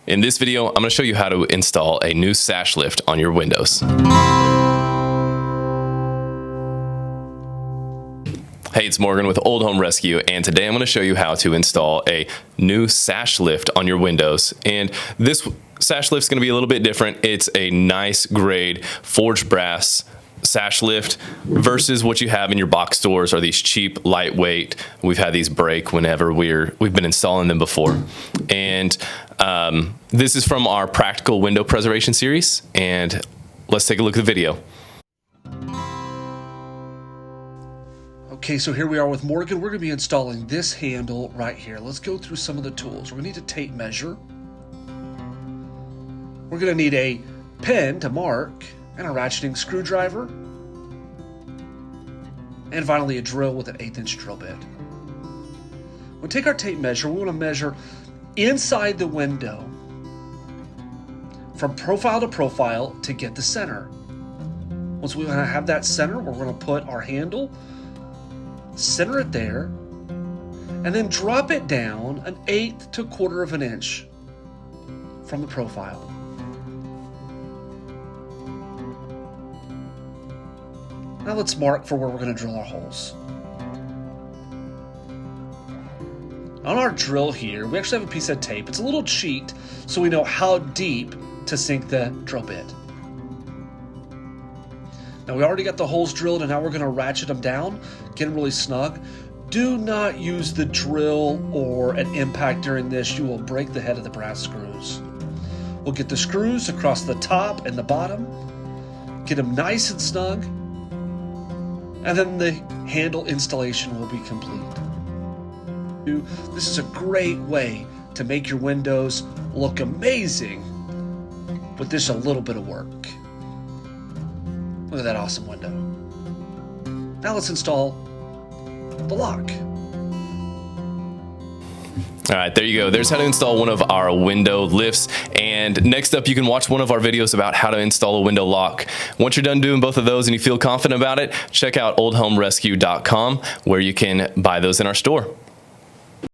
In this video, I'm going to show you how to install a new sash lift on your windows. Hey, it's Morgan with Old Home Rescue, and today I'm going to show you how to install a new sash lift on your windows. And this sash lift is going to be a little bit different. It's a nice grade forged brass sash lift versus what you have in your box stores or these cheap, lightweight. We've had these break whenever we've been installing them before. And this is from our practical window preservation series. And let's take a look at the video. Okay, so here we are with Morgan. We're going to be installing this handle right here. Let's go through some of the tools. We're going to need a tape measure. We're going to need a pen to mark and a ratcheting screwdriver. And finally a drill with an 1/8 inch drill bit. We'll take our tape measure. We want to measure inside the window from profile to profile to get the center. Once we have that center, we're going to put our handle, center it there, and then drop it down 1/8 to 1/4 of an inch from the profile. Now let's mark for where we're going to drill our holes. On our drill here, we actually have a piece of tape. It's a little cheat, so we know how deep to sink the drill bit. Now we already got the holes drilled, and now we're going to ratchet them down, get them really snug. Do not use the drill or an impact during this. You will break the head of the brass screws. We'll get the screws across the top and the bottom, get them nice and snug, and then the handle installation will be complete. This is a great way to make your windows look amazing with just a little bit of work. Look at that awesome window. Now let's install the lock. All right, there you go. There's how to install one of our window lifts. And next up, you can watch one of our videos about how to install a window lock. Once you're done doing both of those and you feel confident about it, check out oldhomerescue.com where you can buy those in our store.